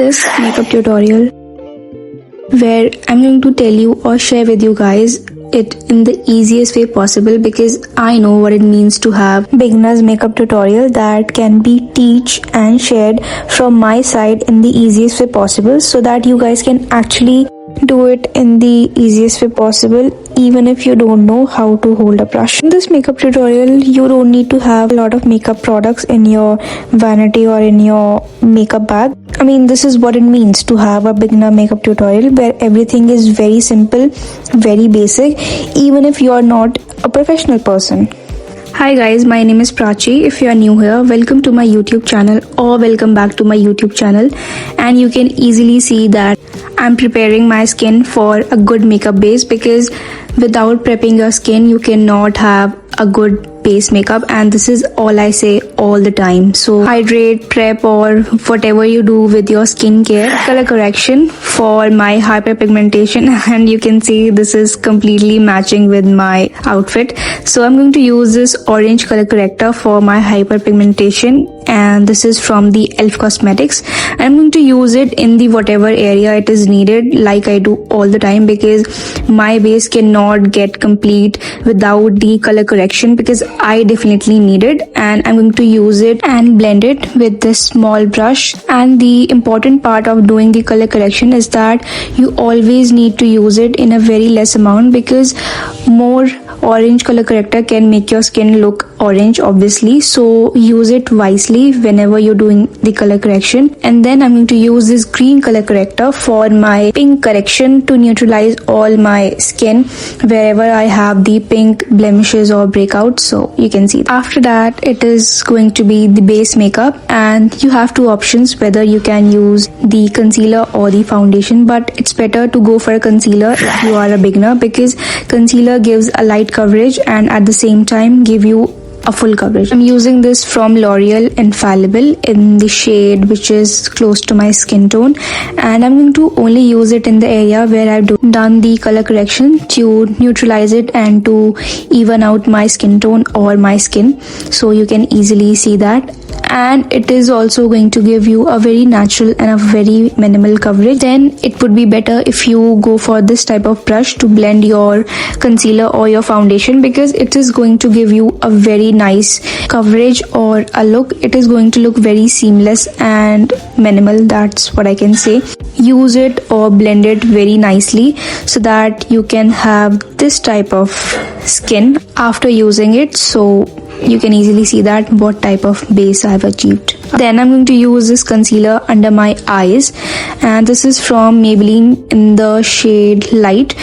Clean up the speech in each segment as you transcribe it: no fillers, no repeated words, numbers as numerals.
this makeup tutorial where I'm going to tell you or share with you guys it in the easiest way possible, because I know what it means to have beginner's makeup tutorial that can be teach and shared from my side in the easiest way possible, so that you guys can actually do it in the easiest way possible even if you don't know how to hold a brush. In this makeup tutorial, you don't need to have a lot of makeup products in your vanity or in your makeup bag. I mean, this is what it means to have a beginner makeup tutorial where everything is very simple, very basic, even if you are not a professional person. Hi guys, my name is Prachi. If you are new here, welcome to my YouTube channel or welcome back to my YouTube channel. And you can easily see that I'm preparing my skin for a good makeup base, because without prepping your skin, you cannot have a good base makeup, and this is all I say all the time. So hydrate, prep, or whatever you do with your skincare. Color correction for my hyperpigmentation, and you can see this is completely matching with my outfit. So I'm going to use this orange color corrector for my hyperpigmentation, and this is from the Elf Cosmetics. I'm going to use it in the whatever area it is needed, like I do all the time, because my base cannot get complete without the color correction, because I definitely need it. And I'm going to use it and blend it with this small brush. And the important part of doing the color correction is that you always need to use it in a very less amount, because more orange color corrector can make your skin look orange, obviously. So use it wisely whenever you're doing the color correction. And then I'm going to use this green color corrector for my pink correction to neutralize all my skin wherever I have the pink blemishes or breakouts. So you can see. After that, it is going to be the base makeup, and you have two options whether you can use the concealer or the foundation, but it's better to go for a concealer if you are a beginner, because concealer gives a light coverage and at the same time give you a full coverage. I'm using this from L'Oreal Infallible in the shade which is close to my skin tone, and I'm going to only use it in the area where I've done the color correction to neutralize it and to even out my skin tone or my skin. So you can easily see that. And it is also going to give you a very natural and a very minimal coverage. Then it would be better if you go for this type of brush to blend your concealer or your foundation, because it is going to give you a very nice coverage or a look. It is going to look very seamless and minimal, that's what I can say. Use it or blend it very nicely so that you can have this type of skin after using it. So you can easily see that what type of base I've achieved. Then I'm going to use this concealer under my eyes, and this is from Maybelline in the shade Light,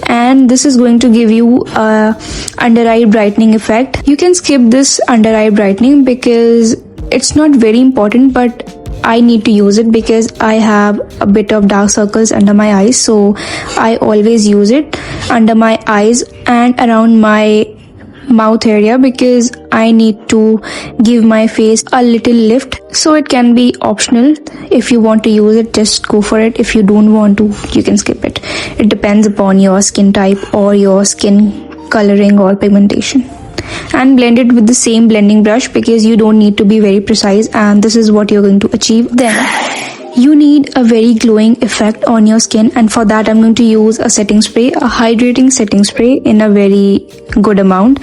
and this is going to give you a under eye brightening effect. You can skip this under eye brightening because it's not very important, but I need to use it because I have a bit of dark circles under my eyes, so I always use it under my eyes and around my mouth area, because I need to give my face a little lift. So it can be optional. If you want to use it, just go for it. If you don't want to, you can skip it. It depends upon your skin type or your skin coloring or pigmentation. And blend it with the same blending brush, because you don't need to be very precise, and this is what you're going to achieve. Then you need a very glowing effect on your skin, and for that I'm going to use a setting spray, a hydrating setting spray in a very good amount.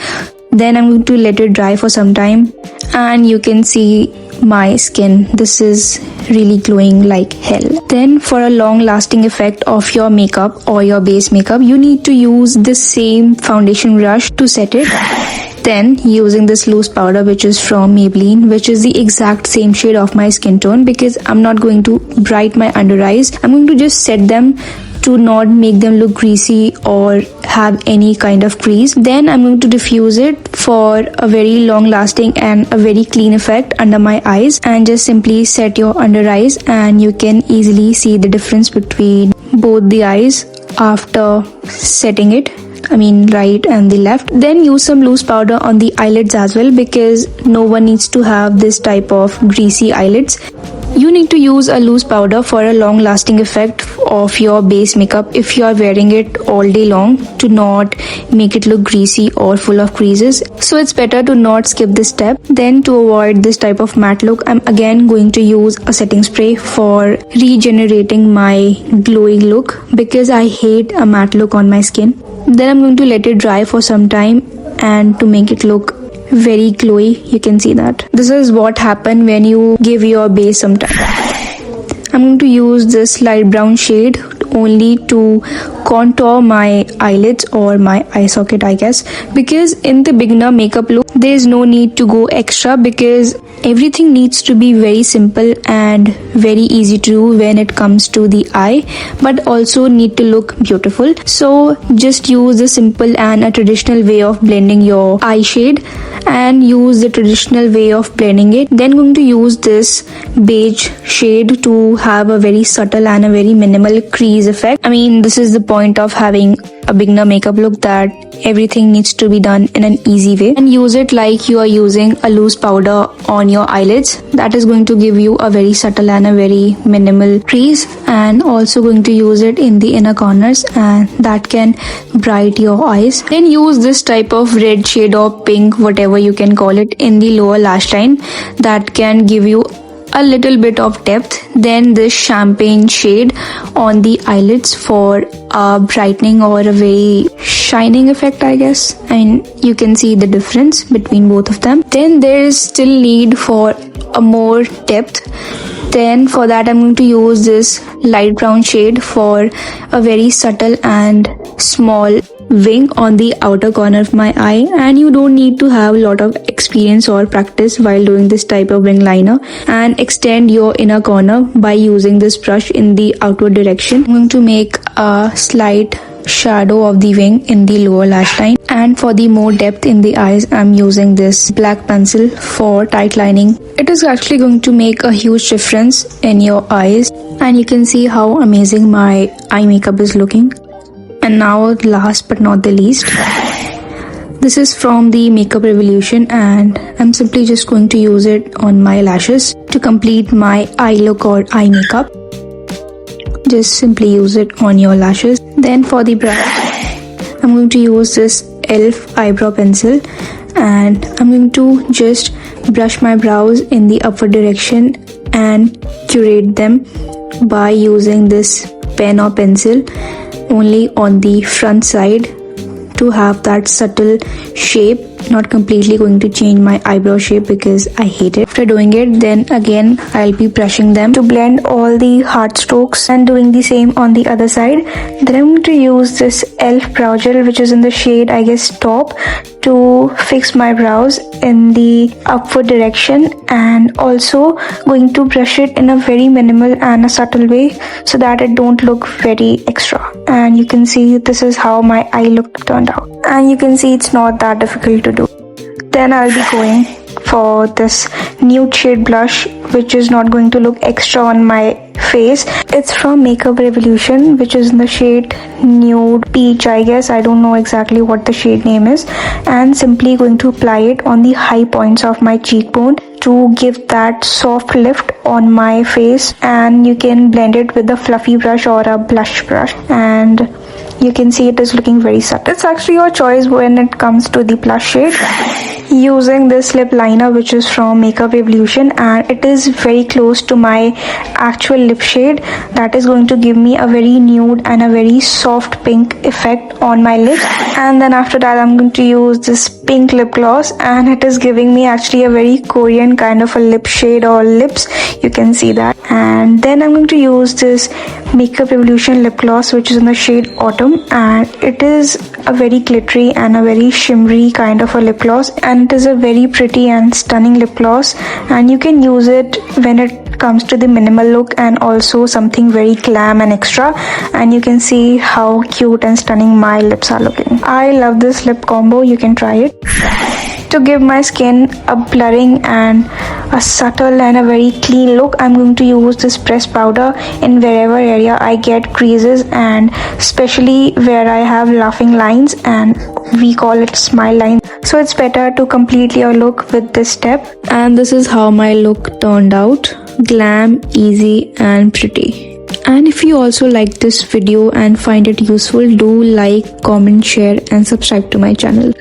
Then I'm going to let it dry for some time, and you can see my skin, this is really glowing like hell. Then for a long lasting effect of your makeup or your base makeup, you need to use the same foundation brush to set it. Then using this loose powder which is from Maybelline, which is the exact same shade of my skin tone, because I'm not going to bright my under eyes. I'm going to just set them to not make them look greasy or have any kind of crease. Then I'm going to diffuse it for a very long lasting and a very clean effect under my eyes, and just simply set your under eyes, and you can easily see the difference between both the eyes after setting it. I mean right and the left. Then use some loose powder on the eyelids as well, because no one needs to have this type of greasy eyelids. You need to use a loose powder for a long lasting effect of your base makeup if you are wearing it all day long, to not make it look greasy or full of creases. So it's better to not skip this step. Then to avoid this type of matte look, I'm again going to use a setting spray for regenerating my glowing look, because I hate a matte look on my skin. Then I'm going to let it dry for some time, and to make it look very glowy, you can see that. This is what happens when you give your base some time. I'm going to use this light brown shade only to contour my eyelids or my eye socket, I guess, because in the beginner makeup look there is no need to go extra, because everything needs to be very simple and very easy to do when it comes to the eye, but also need to look beautiful. So just use the simple and a traditional way of blending your eye shade, and use the traditional way of blending it. Then going to use this beige shade to have a very subtle and a very minimal crease effect. I mean, this is the point of having a beginner makeup look, that everything needs to be done in an easy way, and use it like you are using a loose powder on your eyelids. That is going to give you a very subtle and a very minimal crease, and also going to use it in the inner corners, and that can brighten your eyes. Then use this type of red shade or pink, whatever you can call it, in the lower lash line. That can give you a little bit of depth. Then this champagne shade on the eyelids for a brightening or a very shining effect, I guess. I mean, you can see the difference between both of them. Then there is still need for a more depth. Then for that I'm going to use this light brown shade for a very subtle and small wing on the outer corner of my eye, and you don't need to have a lot of experience or practice while doing this type of wing liner. And extend your inner corner by using this brush in the outward direction. I'm going to make a slight shadow of the wing in the lower lash line, and for the more depth in the eyes I'm using this black pencil for tight lining. It is actually going to make a huge difference in your eyes, and you can see how amazing my eye makeup is looking. And now last but not the least, this is from the Makeup Revolution, and I'm simply just going to use it on my lashes to complete my eye look or eye makeup. Just simply use it on your lashes. Then for the brows, I'm going to use this e.l.f. eyebrow pencil, and I'm going to just brush my brows in the upward direction and curate them by using this pen or pencil only on the front side to have that subtle shape. Not completely going to change my eyebrow shape because I hate it. After doing it, then again I'll be brushing them to blend all the hard strokes, and doing the same on the other side. Then I'm going to use this e.l.f. brow gel, which is in the shade, I guess, Top, to fix my brows in the upward direction, and also going to brush it in a very minimal and a subtle way so that it don't look very extra. And you can see this is how my eye look turned out, and you can see it's not that difficult to do. Then I'll be going for this nude shade blush, which is not going to look extra on my face. It's from Makeup Revolution, which is in the shade Nude Peach, I guess. I don't know exactly what the shade name is. And simply going to apply it on the high points of my cheekbone to give that soft lift on my face. And you can blend it with a fluffy brush or a blush brush, and you can see it is looking very subtle. It's actually your choice when it comes to the blush shade. Using this lip liner, which is from Makeup Revolution, and it is very close to my actual lip shade. That is going to give me a very nude and a very soft pink effect on my lips. And then after that I'm going to use this pink lip gloss, and it is giving me actually a very Korean kind of a lip shade or lips. You can see that. And then I'm going to use this Makeup Revolution lip gloss, which is in the shade Autumn, and it is a very glittery and a very shimmery kind of a lip gloss, and it is a very pretty and stunning lip gloss, and you can use it when it comes to the minimal look and also something very glam and extra. And you can see how cute and stunning my lips are looking. I love this lip combo. You can try it. To give my skin a blurring and a subtle and a very clean look, I'm going to use this pressed powder in wherever area I get creases, and especially where I have laughing lines, and we call it smile lines. So it's better to complete your look with this step. And this is how my look turned out. glam, easy and pretty. And if you also like this video and find it useful, do like, comment, share and subscribe to my channel.